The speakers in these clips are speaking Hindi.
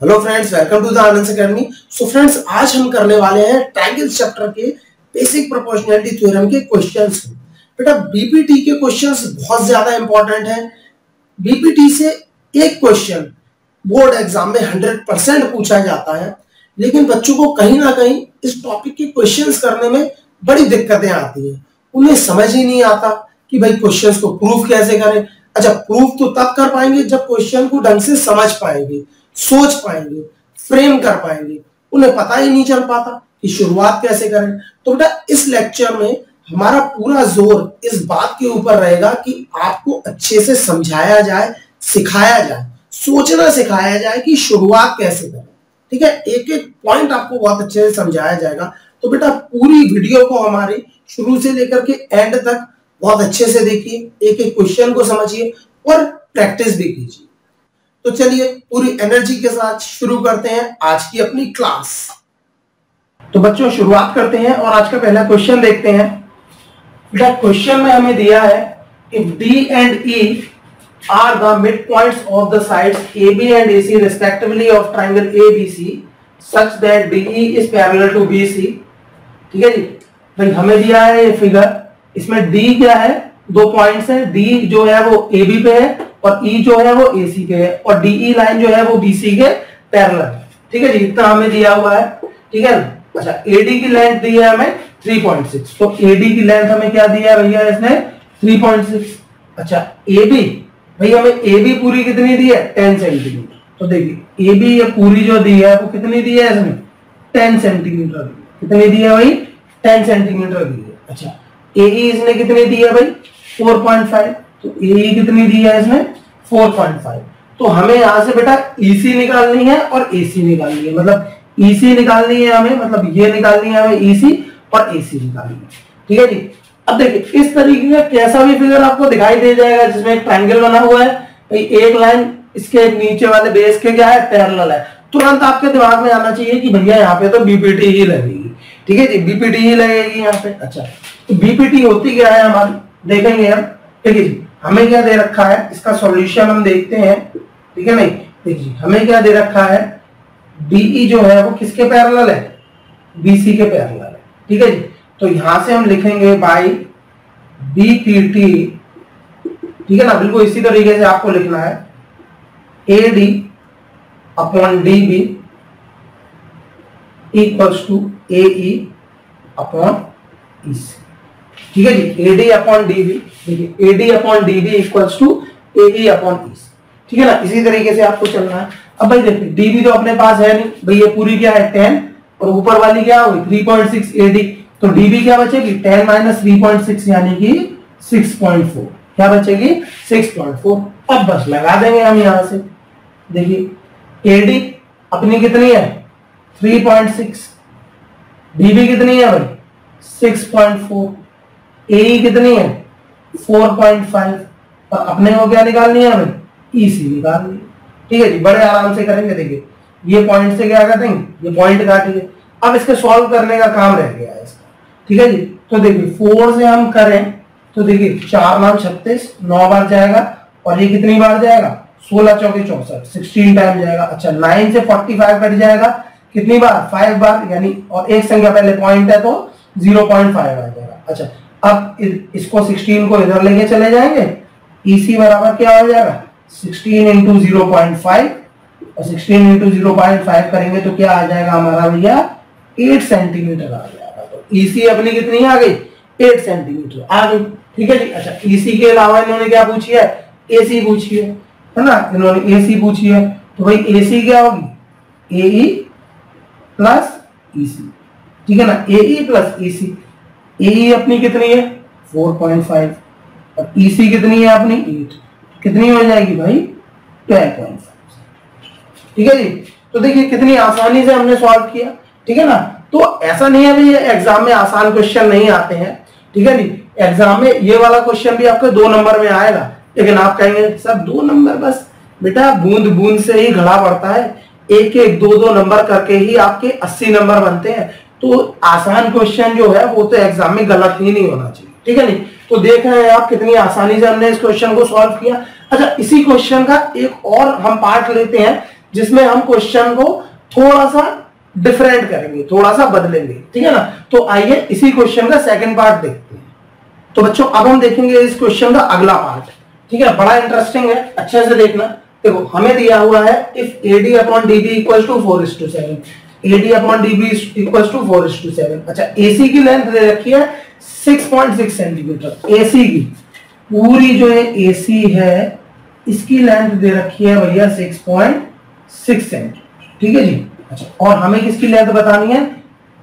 Hello friends, welcome to the Anand academy. So friends, आज हम करने वाले हैं ट्रायंगल्स चैप्टर के बेसिक प्रोपोर्शनैलिटी थ्योरम के क्वेश्चंस। बेटा बीपीटी के क्वेश्चंस बहुत ज्यादा इंपॉर्टेंट हैं। बीपीटी से एक क्वेश्चन बोर्ड एग्जाम में 100% पूछा जाता है, लेकिन बच्चों को कहीं ना कहीं इस टॉपिक के क्वेश्चंस करने में बड़ी दिक्कतें आती हैं। उन्हें समझ ही नहीं आता कि भाई क्वेश्चंस को प्रूफ कैसे करें। अच्छा, प्रूफ तो तब कर पाएंगे जब क्वेश्चन को ढंग से समझ पाएंगे, सोच पाएंगे, फ्रेम कर पाएंगे। उन्हें पता ही नहीं चल पाता कि शुरुआत कैसे करें। तो बेटा इस लेक्चर में हमारा पूरा जोर इस बात के ऊपर रहेगा कि आपको अच्छे से समझाया जाए, सिखाया जाए, सोचना सिखाया जाए कि शुरुआत कैसे करें। ठीक है, एक एक पॉइंट आपको बहुत अच्छे से समझाया जाएगा। तो बेटा पूरी वीडियो को हमारी शुरू से लेकर के एंड तक बहुत अच्छे से देखिए, एक एक क्वेश्चन को समझिए और प्रैक्टिस भी कीजिए। तो चलिए पूरी एनर्जी के साथ शुरू करते हैं आज की अपनी क्लास। तो बच्चों शुरुआत करते हैं और आज का पहला क्वेश्चन देखते हैं। बेटा क्वेश्चन में हमें दिया है if D and E are the midpoints of the sides AB and AC respectively of triangle ABC such that DE is parallel to BC। ठीक है जी, भाई हमें दिया है ये फिगर। इसमें D क्या है, दो पॉइंट्स है। D जो है वो AB पे है और E जो है वो AC पे है और DE लाइन जो है वो BC के पैरेलल। ठीक है जी, इतना हमें दिया हुआ है। ठीक है, अच्छा AD की लेंथ दी है हमें 3.6, तो AD की लेंथ हमें क्या दिया है भैया इसने 3.6। अच्छा AB, भाई हमें AB पूरी कितनी दी है 10 सेंटीमीटर। तो देखिए AB ये पूरी जो दी है वो कितनी दी है इसमें 10 सेंटीमीटर दी है। कितनी दी है भाई 10 सेंटीमीटर दी है। अच्छा AE इसने कितनी दी है भाई 4.5, तो AE कितनी दी है इसमें 4.5। तो हमें यहां से बेटा EC निकालनी है और AC निकालनी है। मतलब EC निकालनी है हमें, मतलब ये निकालनी है हमें EC और AC निकालनी है। ठीक है जी, अब देखिए इस तरीके का कैसा भी फिगर आपको दिखाई दे जाएगा जिसमें एक ट्रायंगल बना हुआ है, एक लाइन इसके नीचे वाले बेस के क्या है पैरेलल है, तुरंत आपके दिमाग में आना चाहिए कि भैया यहाँ पे तो बीपीटी ही लगेगी। ठीक है जी, बीपीटी ही लगेगी यहाँ पे। अच्छा तो बीपीटी होती क्या है हमारी, देखेंगे हम। ठीक है जी, हमें क्या दे रखा है, इसका सॉल्यूशन हम देखते हैं। ठीक है नहीं, देखिए हमें क्या दे रखा है, DE जो है वो किसके पैरेलल है, BC के पैरेलल है। ठीक है जी, तो यहां से हम लिखेंगे बाई BPT। ठीक है ना, बिल्कुल इसी तरीके से आपको लिखना है AD upon DB equals to AE upon EC। ठीक है जी, AD अपॉन DB, देखिए AD upon DB equals to AE upon EC। ठीक है ना, इसी तरीके से आपको चलना है। अब भाई देखिए DB तो अपने पास है नहीं, भाई ये पूरी क्या है 10 और ऊपर वाली क्या होगी 3.6 AD, तो DB क्या बचेगी 10 माइनस 3.6 यानी कि 6.4। क्या बचेगी 6.4। अब बस लगा देंगे हम यहां से। देखिए AD अपनी कितनी है 3.6, DB कितनी है भाई 6.4, AE कितनी है 4.5 और अपने को क्या निकालनी है हमें EC निकालनी है। ठीक है जी, बड़े आराम से करेंगे। देखिए ये पॉइंट से क्या काटेंगे, ये पॉइंट काटेंगे। अब इसके सॉल्व करने का काम रह गया है इसका। ठीक है जी, तो देखिए 4 से हम करें तो देखिए 4 9 36, 9 बार जाएगा और ये कितनी बार जाएगा 16 चौके 64, 16 टाइम जाएगा। अच्छा 9 से 45 कट जाएगा कितनी बार 5 बार, यानी और एक संख्या पहले पॉइंट है तो 0.5 आ जाएगा। अच्छा अब इसको 16 को इधर लेके चले जाएंगे, EC बराबर क्या हो जाएगा 16 इंटू 0.5 और 16 इंटू 0.5 करेंगे तो क्या आ जाएगा हमारा भैया 8 सेंटीमीटर आ जाएगा। तो EC अपनी कितनी आ गई 8 सेंटीमीटर आ गई। ठीक है जी, अच्छा EC के अलावा इन्होंने क्या पूछी है AC पूछी है ना, इन्होंने AC पूछी है। तो भाई AC क्या होगी AE प्लस EC। ठीक है ना, AE प्लस EC। AE अपनी कितनी है 4.5 और EC कितनी है अपनी 8, कितनी हो जाएगी भाई 12.5। ठीक है जी, तो देखिए कितनी आसानी से हमने सॉल्व किया। ठीक है ना, तो ऐसा नहीं है भाई एग्जाम में आसान क्वेश्चन नहीं आते हैं। ठीक है जी, एग्जाम में ये वाला क्वेश्चन भी आपके 2 नंबर में आएगा, लेकिन आप कहेंगे सर 2 नंबर बस, बेटा बूंद बूंद से ही घड़ा पड़ता है, एक एक 2 नंबर करके ही आपके 80 नंबर बनते हैं। तो आसान क्वेश्चन जो है वो तो एग्जाम में गलत ही नहीं होना चाहिए। ठीक है नहीं, तो देख रहे हैं आप कितनी आसानी से हमने इस क्वेश्चन को सॉल्व किया। अच्छा इसी क्वेश्चन का एक और हम पार्ट लेते हैं जिसमें हम क्वेश्चन को थोड़ा सा डिफरेंट करेंगे, थोड़ा सा बदलेंगे, ठीक है ना। तो आइए इसी क्वेश्चन का सेकंड पार्ट देखते हैं। तो बच्चों अब हम देखेंगे इस क्वेश्चन का अगला पार्ट, ठीक है, बड़ा इंटरेस्टिंग है, अच्छे से देखना। देखो हमें दिया हुआ है if AD upon DB equals to 4:7, AD upon DB equals to 4:7। अच्छा AC की लेंथ दे रखी है 6.6 सेंटीमीटर, AC की पूरी जो है AC है इसकी लेंथ दे रखी है भैया 6.6 सेंटीमीटर, ठीक है जी। अच्छा और हमें किसकी लेंथ बतानी है,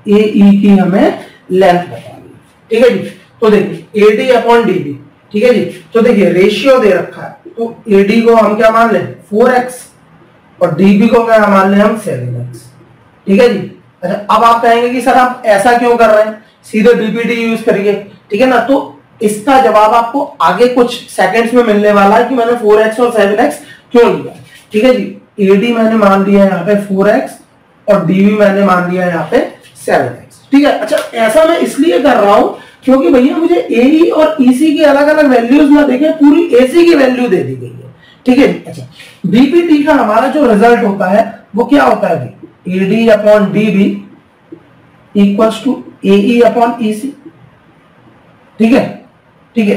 AE की हमें लेंथ बतानी है, ठीक है जी। तो देखिए AD अपॉन DB, ठीक है जी। तो देखिए रेशियो दे रखा है, तो AD को हम क्या मान लें 4x और DB को क्या मान लें हम 7x, ठीक है जी। अच्छा अब आप कहेंगे कि सर आप ऐसा क्यों कर रहे हैं, सीधे BPT यूज करिए, ठीक है ना। तो इसका जवाब आपको आगे कुछ सेकंड्स में मिलने वाला है कि मैंने 4x और 7x क्यों लिया, ठीक है जी। AD मैंने मान लिया यहाँ पे 4x और DB मैंने मान लिया यहाँ पे 7x, ठीक है। अच्छा ऐसा मैं इसलिए कर रहा हूं क्योंकि भैया मुझे AE और EC की अलग अलग वैल्यूज ना देखे, पूरी AC की वैल्यू दे दी गई है, ठीक है। अच्छा BPT का हमारा जो रिजल्ट होता है वो क्या होता है, AD upon DB equals to AE upon EC, ठीक है, ठीक है।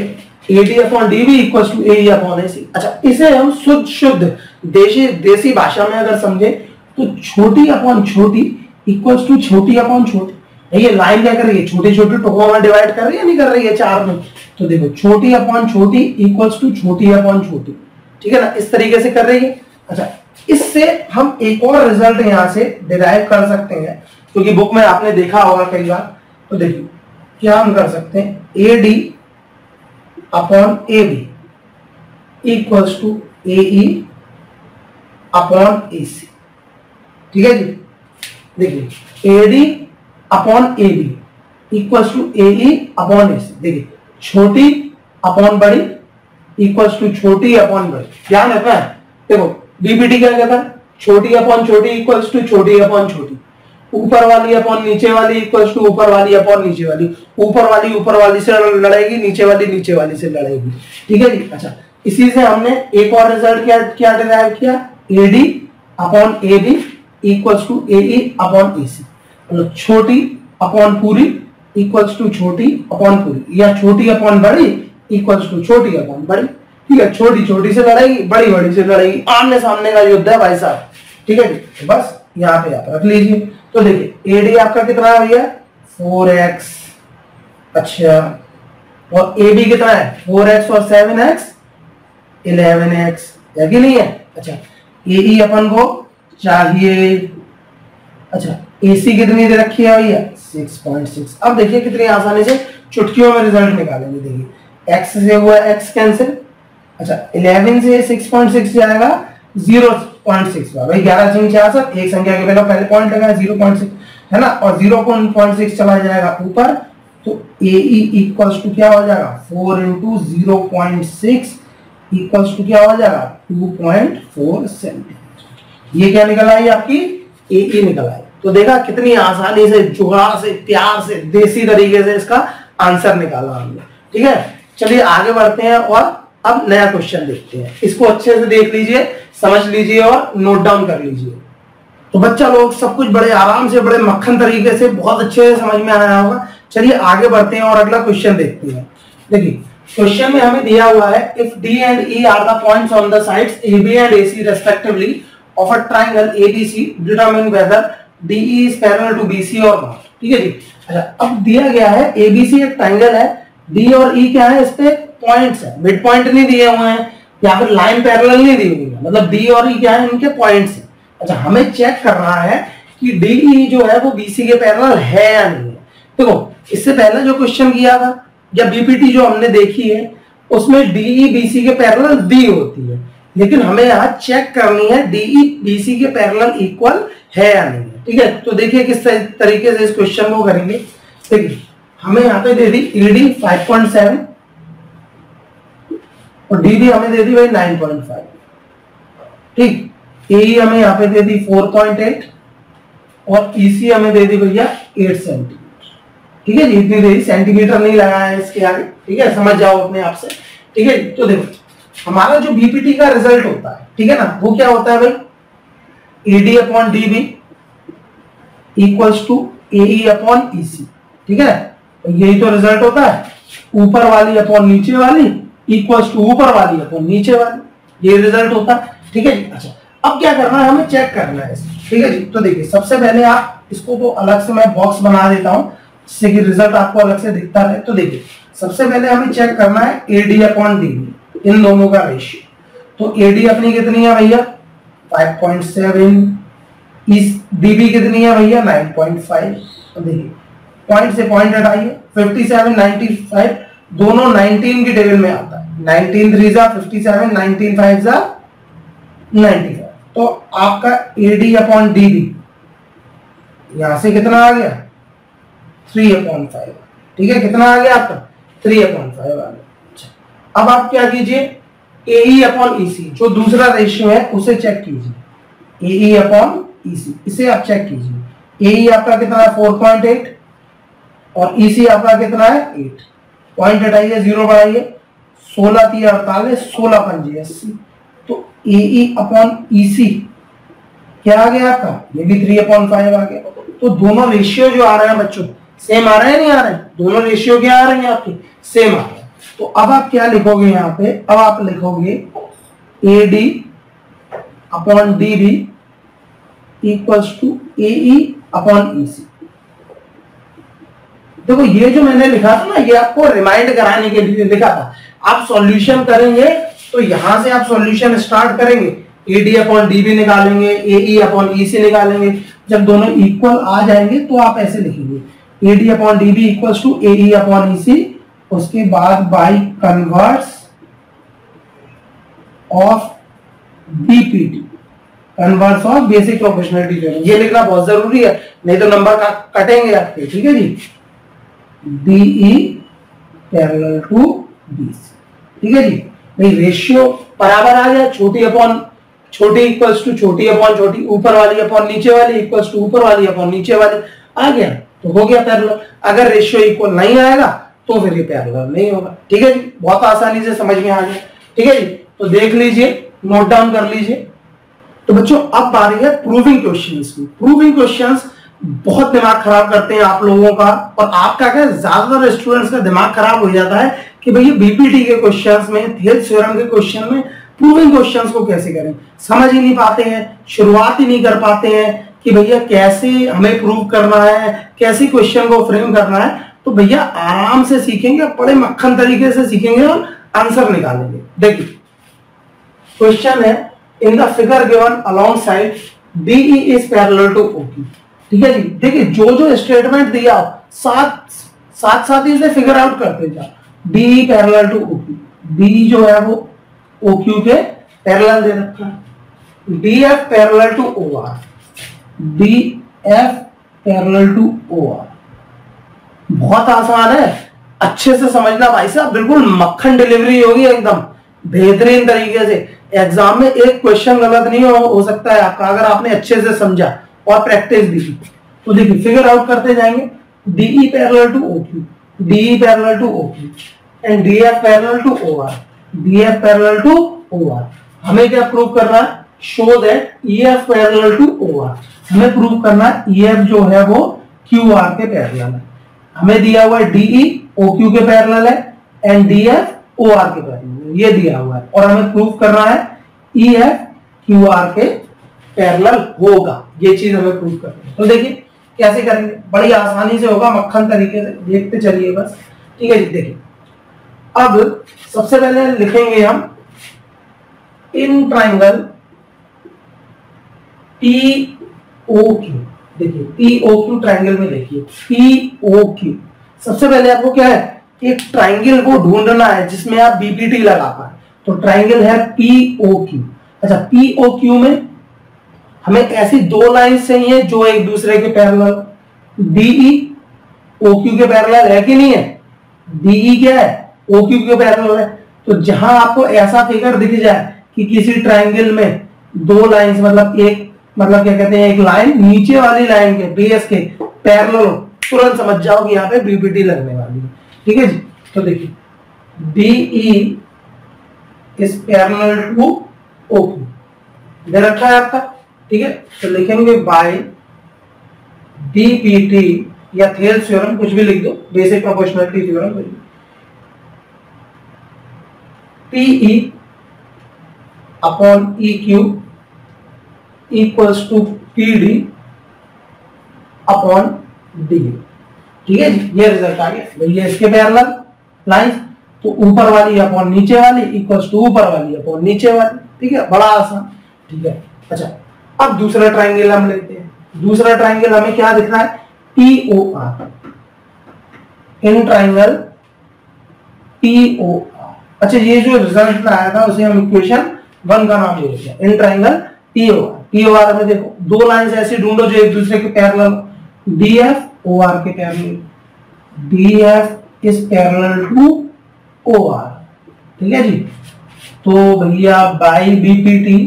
AD upon DB equals to AE upon AC। अच्छा इसे हम शुद्ध देसी भाषा में अगर समझे तो छोटी अपॉन छोटी इक्वल्स टू छोटी अपॉन छोटी। ये लाइन क्या कर रही है, छोटी छोटी टुकड़ों में डिवाइड कर रही है, नहीं कर रही है चार में। तो देखो छोटी अपॉन छोटी इक्वल्स टू छोटी अपॉन छोटी, ठीक है ना, इस तरीके से कर रही है। अच्छा इससे हम एक और रिजल्ट यहां से डिराइव कर सकते हैं, क्योंकि बुक में आपने देखा होगा कई बार। तो देखिए क्या हम कर सकते हैं, AD upon AB equals to AE upon AC, ठीक है जी। देखिए AD upon AB equals to AE upon AC। देखिए छोटी अपॉन बड़ी इक्वल्स टू छोटी अपॉन बड़ी, ध्यान रखना है। देखो BPT क्या कहता है, छोटी अपॉन छोटी इक्वल्स टू छोटी अपॉन छोटी, ऊपर वाली अपॉन नीचे वाली इक्वल्स टू ऊपर वाली अपॉन नीचे वाली, ऊपर वाली से लड़ेगी, नीचे वाली से लड़ेगी, ठीक है जी। अच्छा इसी से हमने एक और रिजल्ट क्या डिराइव किया, AD upon AB equals to AE upon AC, मतलब छोटी अपॉन पूरी इक्वल्स टू छोटी अपॉन पूरी, या छोटी अपॉन बड़ी इक्वल्स टू छोटी अपॉन बड़ी, ठीक है। छोटी छोटी से लड़ेगी, बड़ी बड़ी से लड़ेगी, आमने सामने का युद्ध है भाई साहब, ठीक है। तो बस यहाँ पे आप रख लीजिए। तो देखिए AD आपका कितना है भैया 4x, अच्छा और AB कितना है 4x और 7x 11x, है कि नहीं है। अच्छा AE अपन को चाहिए, अच्छा AC कितनी दे रखी है भैया 6.6। अब देखिए कितनी आसानी से चुटकियों में रिजल्ट निकालेंगे। देखिए x से हुआ x कैंसिल, अच्छा 11 से 6.6 जाएगा 0.6, भाई 11 3 66, एक संख्या के पहले पॉइंट लगा 0.6 है ना, और 0.6 चला जाएगा ऊपर, तो AE इक्वल्स टू क्या हो जाएगा 4 इंटू 0.6 इक्वल्स टू क्या हो जाएगा 2.4 सेंटीमीटर। ये क्या निकल आई आपकी AE निकल आई। तो देखा कितनी आसानी से, जुगाड़ से, प्यार से, देसी तरीके से इसका आंसर निकाला हमने, ठीक है। चलिए आगे बढ़ते हैं और अब नया क्वेश्चन देखते हैं। इसको अच्छे से देख लीजिए, समझ लीजिए और नोट डाउन कर लीजिए। तो बच्चा लोग सब कुछ बड़े आराम से, बड़े मक्खन तरीके से, बहुत अच्छे से समझ में आया होगा। चलिए आगे बढ़ते हैं और अगला क्वेश्चन देखते हैं। देखिए क्वेश्चन में हमें दिया हुआ है if D and E are the points on the sides AB and AC respectively of a triangle ABC, determine whether DE is parallel to BC or not, ठीक है जी। अच्छा अब दिया गया है ABC एक ट्रायंगल है, D और E क्या है, इस पे पॉइंट्स है, मिड पॉइंट नहीं दिए हुए हैं या फिर लाइन पैरेलल नहीं दी हुई है, मतलब D और E क्या है, इनके पॉइंट्स है। अच्छा हमें चेक करना है कि DE जो है वो BC के पैरेलल है या नहीं है। देखो इससे पहले जो क्वेश्चन किया था या BPT जो हमने देखी है उसमें DE BC के पैरेलल दी होती है, लेकिन हमें यहाँ चेक करनी है DE BC के पैरेलल इक्वल है या नहीं है, ठीक है। तो देखिए किस तरीके से इस क्वेश्चन को करेंगे। देखिए हमें यहाँ पे दे दी AD 5.7 और DB हमें दे दी भाई 9.5, ठीक। AE हमें यहाँ पे दे दी 4.8 और EC हमें दे दी भैया 8 सेंटीमीटर, ठीक है जी। इतनी देरी सेंटीमीटर नहीं लगाया है इसके आगे, ठीक है, समझ जाओ अपने आप से, ठीक है। तो देखो हमारा जो BPT का रिजल्ट होता है, ठीक है ना, वो क्या होता है भाई, AD upon DB equals to AE upon EC, ठीक है। यही तो रिजल्ट होता है, ऊपर वाली अपॉन नीचे वाली इक्वल्स टू ऊपर वाली अपॉन नीचे वाली, ये रिजल्ट होता है, ठीक है जी। अच्छा, अब क्या करना है, हमें चेक करना है, ठीक है जी। तो देखिए सबसे पहले आप इसको तो अलग से मैं बॉक्स बना देता हूं जिससे कि रिजल्ट आपको अलग से दिखता रहे। तो देखिए सबसे पहले हमें चेक करना है AD अपॉन DB, इन दोनों का रेशियो। तो AD अपनी कितनी है भैया 5.7, इस DB कितनी है भैया 9.5। तो देखिए पॉइंट से पॉइंट हटाइए, 57 95 दोनों 19 की टेबल में आता है, 19 3 जा 57, 19 5 जा 95। तो आपका AD अपॉन DB यहां से कितना आ गया 3/5, ठीक है। कितना आ गया आपका 3/5 आ गया। अच्छा, अब आप क्या कीजिए AE अपॉन EC जो दूसरा रेशियो है उसे चेक कीजिए, AE अपॉन EC इसे आप चेक कीजिए। AE आपका कितना है 4.8 और EC आपका कितना है 8, पॉइंट हटाइए 0 बढ़ाइए, 16 3 48, 16 5 80। तो AE अपॉन EC क्या आ गया आपका, ये भी 3/5 आ गया। तो दोनों रेशियो जो आ रहे हैं बच्चों सेम आ रहे हैं नहीं आ रहे हैं, दोनों रेशियो क्या आ रहे हैं आपके सेम आ रहे हैं। तो अब आप क्या लिखोगे यहाँ पे, अब आप लिखोगे AD upon DB equals to AE upon EC। देखो ये जो मैंने लिखा था ना ये आपको रिमाइंड कराने के लिए लिखा था। आप सॉल्यूशन करेंगे तो यहां से आप सॉल्यूशन स्टार्ट करेंगे, AD अपॉन DB निकालेंगे, AE अपॉन EC निकालेंगे। जब दोनों इक्वल आ जाएंगे तो आप ऐसे लिखेंगे AD upon DB equals to AE upon EC, उसके बाद by converse of BPT, converse of basic proportionality theorem. ये लिखना बहुत जरूरी है नहीं तो नंबर कटेंगे आपके, ठीक है जी। DE पैरेलल टू BC, ठीक है जी। नहीं रेशियो बराबर आ गया, छोटी अपॉन छोटी इक्वल्स टू छोटी अपॉन छोटी, ऊपर वाली अपॉन नीचे वाली इक्वल्स टू ऊपर वाली अपॉन नीचे वाली, आ गया तो हो गया पैरेलल। अगर रेशियो इक्वल नहीं आएगा तो फिर ये पैरेलल नहीं होगा, ठीक है जी। बहुत आसानी से समझ में आ गया, ठीक है जी। तो देख लीजिए, नोट डाउन कर लीजिए। तो बच्चों अब बारी है प्रूविंग क्वेश्चंस की। प्रूविंग क्वेश्चंस बहुत दिमाग खराब करते हैं आप लोगों का, और आपका क्या ज्यादातर स्टूडेंट्स का दिमाग खराब हो जाता है कि भैया बीपीटी के क्वेश्चंस में, थेल्स थ्योरम के क्वेश्चन में प्रूविंग क्वेश्चंस को कैसे करें, समझ ही नहीं पाते हैं, शुरुआत ही नहीं कर पाते हैं कि भैया कैसे हमें प्रूव करना है, कैसे क्वेश्चन को फ्रेम करना है। तो भैया आराम से सीखेंगे, बड़े मक्खन तरीके से सीखेंगे और आंसर निकालेंगे। देखिए क्वेश्चन है in the figure given along side DE is parallel to OQ, ठीक है जी। देखिए जो जो स्टेटमेंट दिया साथ साथ ही इसे फिगर आउट करते जाओ। DE parallel to OQ, DE जो है वो OQ के पैरेलल दे रखा है, DF parallel to OR, DF parallel to OR। बहुत आसान है, अच्छे से समझना भाई साहब, बिल्कुल मक्खन डिलीवरी होगी एकदम बेहतरीन तरीके से। एग्जाम में एक क्वेश्चन गलत नहीं हो सकता है आपका अगर आपने अच्छे से समझा और प्रैक्टिस दी। तो देखिए फिगर आउट करते जाएंगे, DE parallel to OQ, DE parallel to OQ and DF parallel to OR, DF parallel to OR। हमें क्या प्रूव करना है, show that EF parallel to OR। हमें प्रूव करना है EF जो है वो QR के पैरेलल है। हमें दिया हुआ है DE OQ के पैरेलल है एंड DF OR के पैरेलल, ये दिया हुआ है। और हमें प्रूव करना है EF QR के पैरेलल होगा, ये चीज हमें प्रूव करनी है। तो देखिए कैसे करेंगे, बड़ी आसानी से होगा, मक्खन तरीके से, देखते चलिए बस, ठीक है जी। देखिए अब सबसे पहले लिखेंगे हम इन ट्राइंगल POQ। देखिए POQ ट्राइंगल में देखिए POQ, सबसे पहले आपको क्या है एक ट्राइंगल को ढूंढना है जिसमें आप बीपीटी लगा पाए। तो ट्राइंगल है POQ। अच्छा POQ में हमें ऐसी दो लाइन चाहिए जो एक दूसरे के पैरेलल, DE OQ के पैरेलल है कि नहीं है, DE क्या है OQ के पैरेलल है। तो जहां आपको ऐसा फिगर दिख जाए कि किसी ट्राइंगल में दो लाइंस मतलब एक मतलब क्या कहते हैं एक लाइन नीचे वाली लाइन के बेस के पैरेलल, तुरंत समझ जाओ कि यहाँ पे बीपीटी लगने वाली है, ठीक है जी। तो देखिए DE is parallel to OQ दे रखा है आपका, ठीक है, तो लिखेंगे बाय बीपीटी या थेल्स थ्योरम, कुछ भी लिख दो, basic proportionality theorem, PE upon E Q equals to PD upon D. ठीक है जी, ये रिजल्ट आ गया भैया इसके पैरेलल लाइंस, तो ऊपर वाली अपॉन नीचे वाली इक्वल्स टू ऊपर वाली अपॉन नीचे वाली। ठीक है, बड़ा आसान। ठीक है, अच्छा अब दूसरा ट्रायंगल हम लेते हैं। दूसरा ट्रायंगल हमें क्या दिख रहा है, पीओआर, इन ट्रायंगल पीओआर। अच्छा, ये जो रिजल्ट आया था उसे हम इक्वेशन 1 का नाम दे देते हैं, इन ट्रायंगल पीओआर। पीओआर में देखो दो लाइंस ऐसी ढूंढो जो एक दूसरे के पैरेलल, डीएफ ओआर के parallel, DF is parallel to OR. ठीक है जी, तो भैया बाय बीपीटी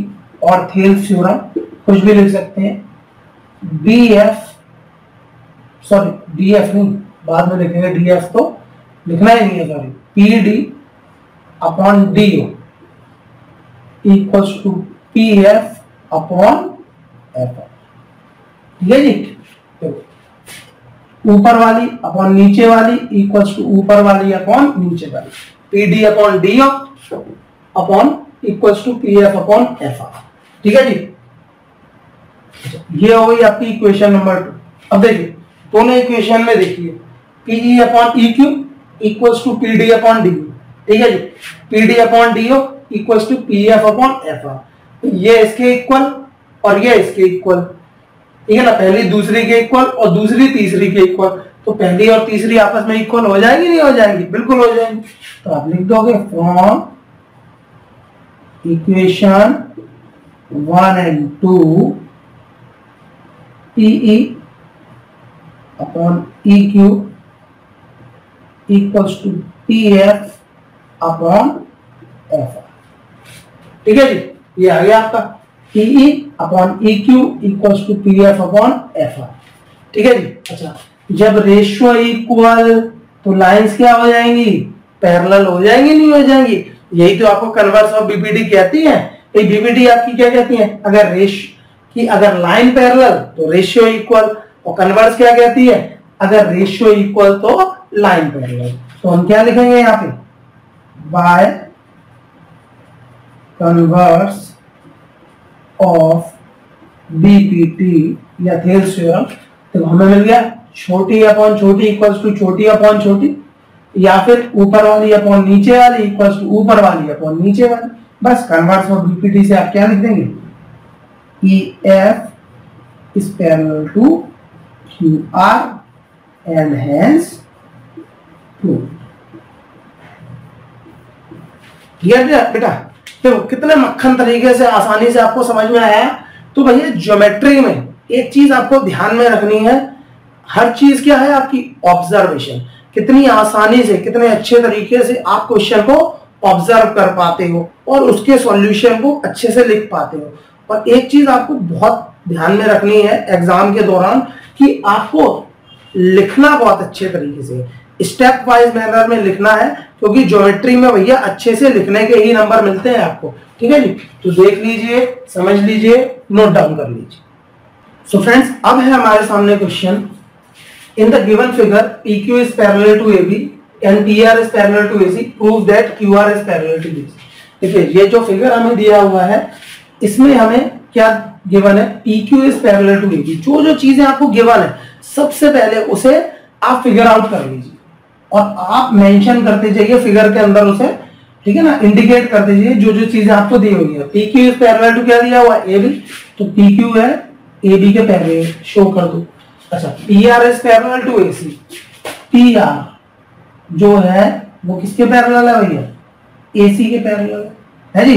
और थेल्स थ्योरम कुछ भी लिख सकते हैं, डीएफ सॉरी डीएफ नहीं, बाद में लिखेंगे, डीएफ तो लिखना ही नहीं है, sorry, PD upon DO equals to PF upon F. ठीक है जी, तो ऊपर वाली अपॉन नीचे वाली इक्वल्स टू ऊपर वाली अपॉन नीचे वाली, PD upon DO upon equals to PF upon F R. ठीक है जी, ये हो गई आपकी इक्वेशन नंबर 2। अब देखिए दोनों इक्वेशन में देखिए, PE upon E Q equals to PD upon D. ठीक है जी, PD upon DO equals to PF upon F R. ये इसके इक्वल और ये इसके इक्वल, ठीक है ना, पहली दूसरी के इक्वल और दूसरी तीसरी के इक्वल, तो पहली और तीसरी आपस में इक्वल हो जाएंगी, नहीं हो जाएंगी, बिल्कुल हो जाएंगी। तो आप लिख दोगे from equation 1 and 2 PE upon E Q equals to PF upon F R. ठीक है जी, ये आ गया आपका PE upon E Q equals to PF upon F R. ठीक है जी, अच्छा जब रेशियो इक्वल तो लाइंस क्या हो जाएंगी, पैरेलल हो जाएंगी, नहीं हो जाएंगी। यही तो आपको कन्वर्स ऑफ बीपीटी कहती है। बीपीटी आपकी क्या कहती है, अगर लाइन पैरेलल तो रेशियो इक्वल, और कन्वर्स क्या कहती है, अगर रेशियो इक्वल तो लाइन पैरेलल। तो हम क्या लिखेंगे यहाँ पे, बाय कन्वर्स ऑफ बीपीटी या थेल्स थ्योरम, तो हमें मिल गया छोटी अपॉन छोटी इक्वल्स टू छोटी अपॉन छोटी, या फिर ऊपर वाली अपॉन नीचे वाली इक्वल्स टू ऊपर वाली अपॉन नीचे वाली। बस कन्वर्स ऑफ बीपीटी से आप क्या लिख देंगे, EF is parallel to QR and hence proof। बेटा देखो कितने मक्खन तरीके से आसानी से आपको समझ में आया। तो भैया ज्योमेट्री में एक चीज आपको ध्यान में रखनी है, हर चीज क्या है आपकी ऑब्जर्वेशन, कितनी आसानी से कितने अच्छे तरीके से आप क्वेश्चन को ऑब्जर्व कर पाते हो और उसके सॉल्यूशन को अच्छे से लिख पाते हो। और एक चीज आपको बहुत ध्यान में रखनी है एग्जाम के दौरान कि आपको लिखना बहुत अच्छे तरीके से, स्टेप वाइज मैनर में लिखना है, क्योंकि ज्योमेट्री में भैया अच्छे से लिखने के ही नंबर मिलते हैं आपको। ठीक है जी, तो देख लीजिए, समझ लीजिए, नोट डाउन कर लीजिए। सो फ्रेंड्स, अब है हमारे सामने question, in the given figure PQ is parallel to AB and PR is parallel to AC, prove that QR is parallel to BC। देखिए ये जो फिगर हमें दिया हुआ है इसमें हमें क्या गिवन है, PQ is parallel to AB। जो जो चीजें आपको गिवन है सबसे पहले उसे आप फिगर आउट कर लीजिए और आप मेंशन करते जाइए फिगर के अंदर उसे, ठीक है ना, इंडिकेट करते जाइए जो जो चीजें आपको दी हुई है। PQ is parallel to क्या दिया हुआ है, AB, तो PQ है AB के पैरेलल, शो कर दो। अच्छा, PR is parallel to AC, PR जो है वो किसके पैरेलल है भैया, AC के पैरेलल है जी।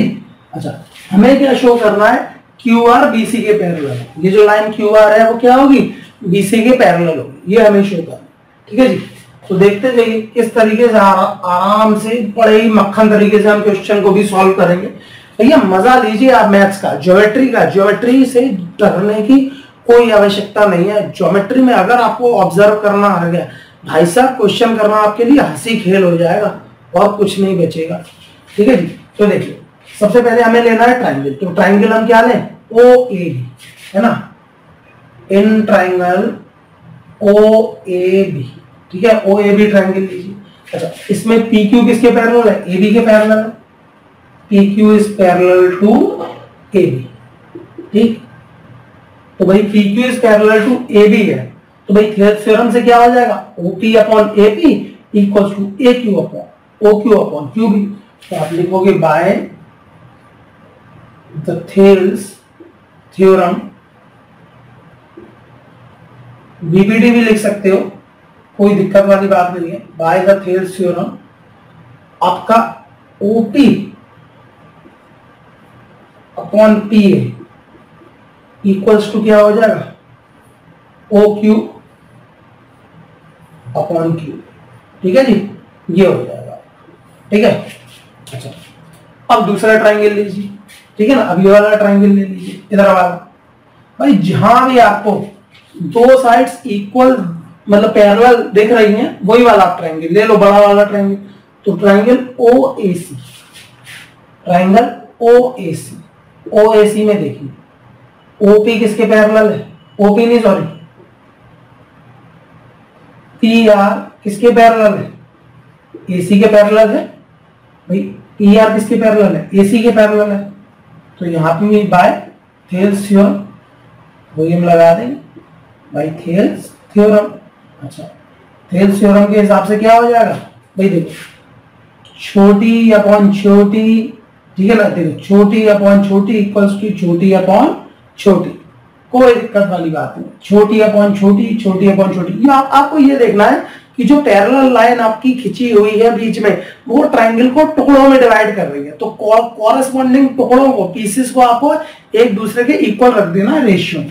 अच्छा, हमें क्या शो करना है, QR BC के पैरेलल, ये जो लाइन QR है वो क्या होगी, BC के पैरेलल होगी, ये हमें शो करना है। ठीक है जी, तो देखते जाइए किस तरीके से आराम से बड़े ही मक्खन तरीके से हम क्वेश्चन को भी सॉल्व करेंगे। भैया मजा लीजिए आप मैथ्स का, ज्योमेट्री का, ज्योमेट्री से डरने की कोई आवश्यकता नहीं है। ज्योमेट्री में अगर आपको ऑब्जर्व करना आ गया भाई साहब, क्वेश्चन करना आपके लिए हंसी खेल हो जाएगा और कुछ नहीं बचेगा। ठीक है जी, तो देखिए सबसे पहले हमें लेना है ट्रायंगल। तो ट्रायंगल हम क्या लें, ओ ए बी, है ना, in triangle O A B, ठीक है, ओ ए बी ट्राइंगल लीजिए। अच्छा, इसमें पी क्यू किसके पैरेलल है? ए बी के पैरेलल है। P Q is parallel to A B, ठीक। तो भाई P Q is parallel to A B है, तो भाई थ्योरम से क्या हो जाएगा? O P upon A P equal to A Q upon O Q upon Q B. तो आप लिखोगे by the Thales theorem, BPT भी लिख सकते हो, कोई दिक्कत वाली बात नहीं है। बाय द थेल्स थ्योरम आपका OP upon P A equals to क्या हो जाएगा? ओ क्यू अपॉन क्यू, ठीक है जी, ये हो जाएगा, ठीक है। अच्छा, अब दूसरा ट्राइंगल लीजिए, ठीक है ना। अब ये वाला ट्राइंगल ले लीजिए, इधर वाला। भाई जहां भी आपको दो साइड्स इक्वल मतलब पैरेलल दिख रही हैं, वही वाला आप ट्राइंगल ले लो, बड़ा वाला ट्राइंगल। तो ट्राइंगल ओ ए सी, ट्राइंगल ओ ए सी, ओ ए सी में देखिए ओपी किसके पैरेलल है? ओपी नहीं, सॉरी, पी आर किसके पैरेलल है? एसी के पैरेलल है। भाई पी आर किसके पैरेलल है? एसी के पैरेलल है। तो यहाँ पे भी बाय थेल्स थ्योरम वही हम लगा देंगे, बाय थेल्स थ्योरम। अच्छा, थेल्स थ्योरम के हिसाब से क्या हो जाएगा? भाई देखो, छोटी अपॉन छोटी, ठीक है ना, देखो छोटी अपॉन छोटी इक्वल्स टू छोटी अपॉन छोटी, कोई दिक्कत वाली बात नहीं। छोटी अपॉन छोटी, छोटी अपॉन छोटी। ये आपको ये देखना है कि जो पैरेलल लाइन आपकी खिंची हुई है बीच में, वो ट्राइंगल को टुकड़ों में डिवाइड कर रही है। तो कॉरेस्पॉन्डिंग टुकड़ों को, पीसेस को आपको एक दूसरे के इक्वल रख देना है रेशियो।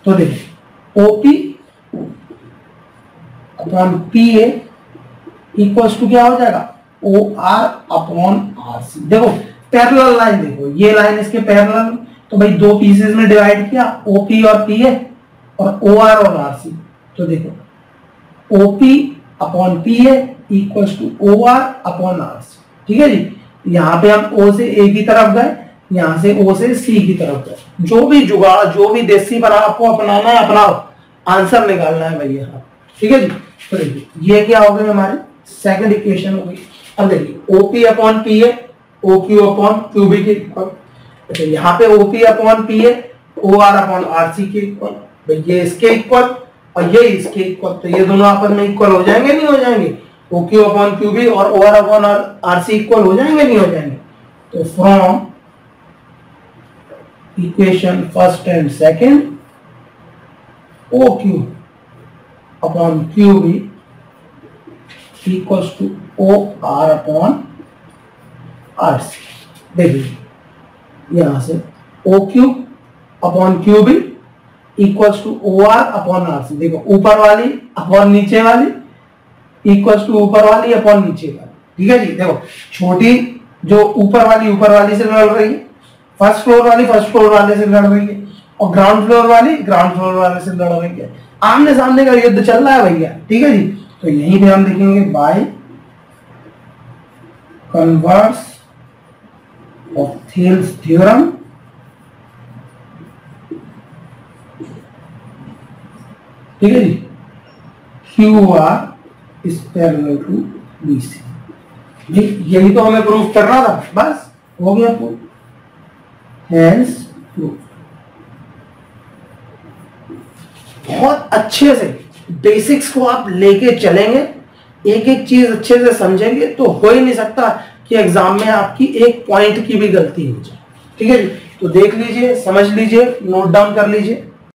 तो देखिए OP upon P A equals to क्या हो जाएगा? O R upon R C. देखो पैरेलल लाइन, देखो ये लाइन इसके पैरेलल, तो भाई दो पीसेस में डिवाइड किया, ओपी और पी ए और ओ आर और आर सी। तो देखो OP upon P A equals to O R upon R C, ठीक है जी। यहाँ पे हम ओ से ए की तरफ गए, यहाँ से ओ से सी की तरफ गए। जो भी जुगाड़, जो भी देसी पर आपको अपनाना है, अपना आंसर निकालना है भैया, ठीक है जी। तो देखिए ये क्या हो गई हमारी सेकंड इक्वेशन हो गई। अब देखिए OP upon P A O Q upon Q B के इक्वल। तो यहाँ पे OP upon P A O R upon R C के इक्वल। भाई ये इसके इक्वल और ये इसके इक्वल, तो ये दोनों आपस में इक्वल हो जाएंगे नहीं हो जाएंगे? O Q upon Q B और O R upon R C equal हो जाएंगे नहीं हो जाएंगे? तो from equation first and second, O Q upon Q B equals to O R upon R C. देखिए यहां से O Q upon Q B equals to O R upon R C. देखो ऊपर वाली अपॉन नीचे वाली इक्वल्स टू ऊपर वाली अपॉन नीचे वाली, ठीक है जी। देखो छोटी जो ऊपर वाली से लड़ रही है, फर्स्ट फ्लोर वाली फर्स्ट फ्लोर वाले से लड़ रही है, और ग्राउंड फ्लोर वाली ग्राउंड फ्लोर वाले से लड़ रही है। आमने सामने का युद्ध चल रहा है भैया, ठीक है जी। तो यहीं पे हम लिखेंगे by converse of Thales theorem, ठीक है जी, Q R is parallel to B C. यही तो हमें प्रूफ करना था, बस हो गया प्रूफ। Hence proof. बहुत अच्छे से बेसिक्स को आप लेके चलेंगे, एक एक चीज अच्छे से समझेंगे, तो हो ही नहीं सकता कि एग्जाम में आपकी एक पॉइंट की भी गलती हो जाए, ठीक है जी। तो देख लीजिए, समझ लीजिए, नोट डाउन कर लीजिए।